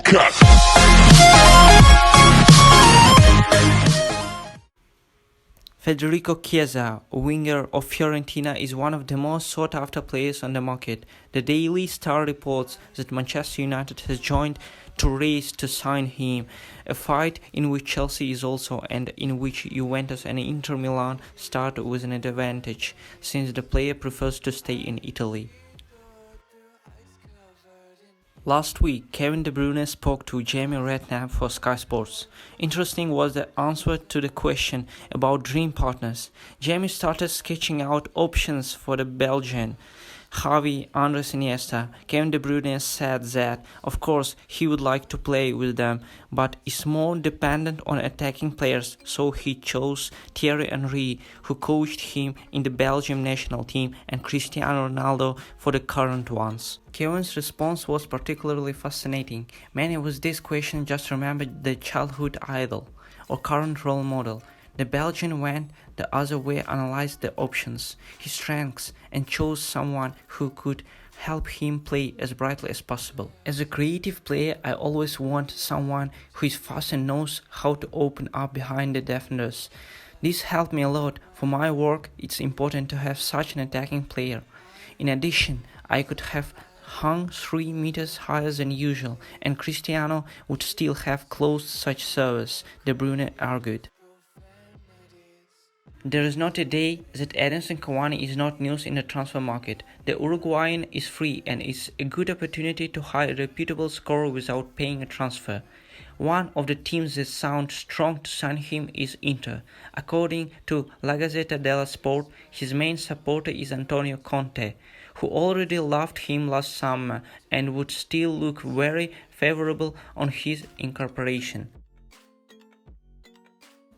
Cut. Federico Chiesa, a winger of Fiorentina, is one of the most sought-after players on the market. The Daily Star reports that Manchester United has joined to race to sign him, a fight in which Chelsea is also and in which Juventus and Inter Milan start with an advantage, since the player prefers to stay in Italy. Last week, Kevin De Bruyne spoke to Jamie Redknapp for Sky Sports. Interesting was the answer to the question about dream partners. Jamie started sketching out options for the Belgian. Xavi, Andres Iniesta. Kevin De Bruyne said that, of course, he would like to play with them, but is more dependent on attacking players, so he chose Thierry Henry, who coached him in the Belgium national team, and Cristiano Ronaldo for the current ones. Kevin's response was particularly fascinating. Many with this question just remembered the childhood idol or current role model. The Belgian went the other way, analyzed the options, his strengths, and chose someone who could help him play as brightly as possible. As a creative player, I always want someone who is fast and knows how to open up behind the defenders. This helped me a lot. For my work, it's important to have such an attacking player. In addition, I could have hung 3 meters higher than usual, and Cristiano would still have closed such service, De Bruyne argued. There is not a day that Edinson Cavani is not news in the transfer market. The Uruguayan is free and is a good opportunity to hire a reputable scorer without paying a transfer. One of the teams that sound strong to sign him is Inter. According to La Gazzetta dello Sport, his main supporter is Antonio Conte, who already loved him last summer and would still look very favorable on his incorporation.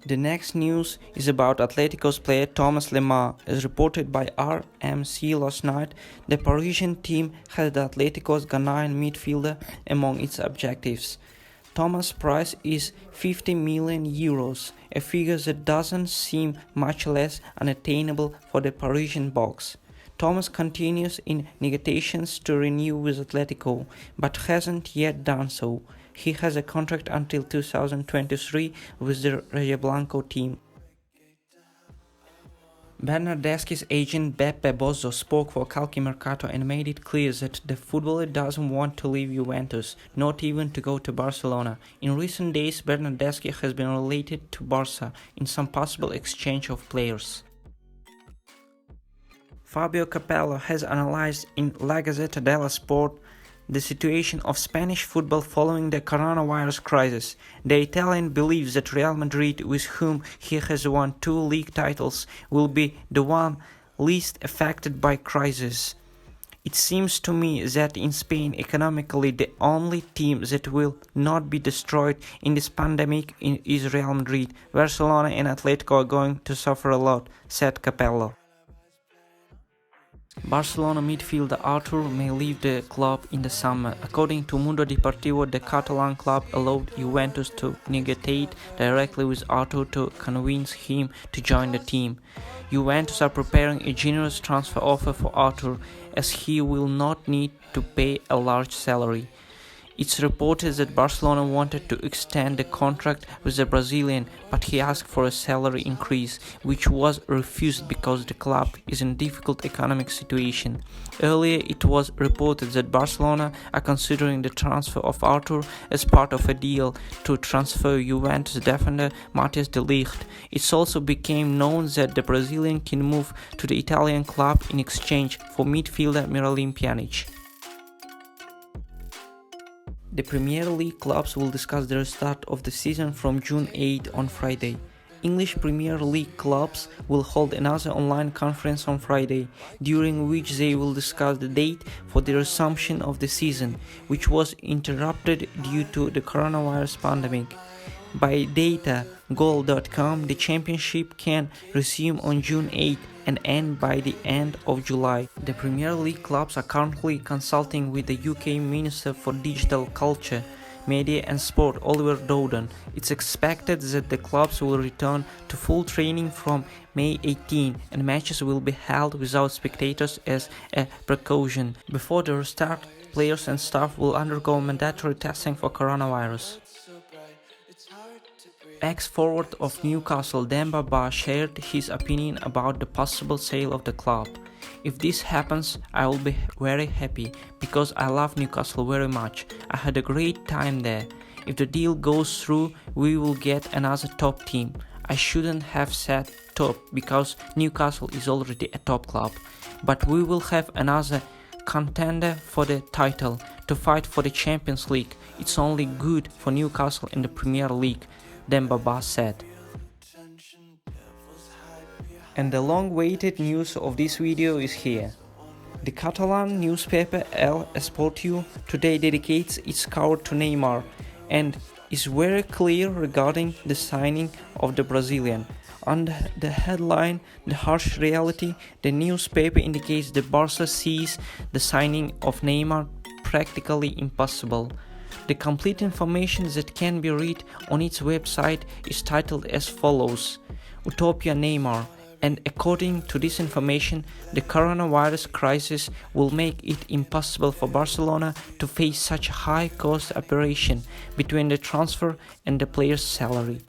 The next news is about Atletico's player Thomas Neymar. As reported by RMC last night, the Parisian team has the Atletico's Ghanaian midfielder among its objectives. Thomas' price is 50 million euros, a figure that doesn't seem much less unattainable for the Parisian box. Thomas continues in negotiations to renew with Atletico, but hasn't yet done so. He has a contract until 2023 with the Rojiblanco team. Bernardeschi's agent Beppe Bozzo spoke for Calciomercato and made it clear that the footballer doesn't want to leave Juventus, not even to go to Barcelona. In recent days, Bernardeschi has been related to Barca in some possible exchange of players. Fabio Capello has analyzed in La Gazzetta dello Sport the situation of Spanish football following the coronavirus crisis. The Italian believes that Real Madrid, with whom he has won 2 league titles, will be the one least affected by crisis. It seems to me that in Spain, economically, the only team that will not be destroyed in this pandemic is Real Madrid. Barcelona and Atletico are going to suffer a lot, said Capello. Barcelona midfielder Artur may leave the club in the summer. According to Mundo Deportivo, the Catalan club allowed Juventus to negotiate directly with Artur to convince him to join the team. Juventus are preparing a generous transfer offer for Artur, as he will not need to pay a large salary. It's reported that Barcelona wanted to extend the contract with the Brazilian, but he asked for a salary increase, which was refused because the club is in a difficult economic situation. Earlier, it was reported that Barcelona are considering the transfer of Artur as part of a deal to transfer Juventus defender Matthias de Ligt. It also became known that the Brazilian can move to the Italian club in exchange for midfielder Miralem Pjanic. The Premier League clubs will discuss their start of the season from June 8 on Friday. English Premier League clubs will hold another online conference on Friday, during which they will discuss the date for the resumption of the season, which was interrupted due to the coronavirus pandemic. By data.goal.com, the championship can resume on June 8 and end by the end of July. The Premier League clubs are currently consulting with the UK Minister for Digital Culture, Media and Sport, Oliver Dowden. It's expected that the clubs will return to full training from May 18 and matches will be held without spectators as a precaution. Before the restart players and staff will undergo mandatory testing for coronavirus. Ex-forward of Newcastle Demba Ba shared his opinion about the possible sale of the club. If this happens, I will be very happy because I love Newcastle very much. I had a great time there. If the deal goes through, we will get another top team. I shouldn't have said top because Newcastle is already a top club. But we will have another contender for the title to fight for the Champions League. It's only good for Newcastle in the Premier League, Demba Ba said. And the long-awaited news of this video is here. The Catalan newspaper El Esportiu today dedicates its cover to Neymar and is very clear regarding the signing of the Brazilian. Under the headline, The Harsh Reality, the newspaper indicates that Barca sees the signing of Neymar practically impossible. The complete information that can be read on its website is titled as follows: Utopia Neymar. And according to this information, the coronavirus crisis will make it impossible for Barcelona to face such a high-cost operation between the transfer and the player's salary.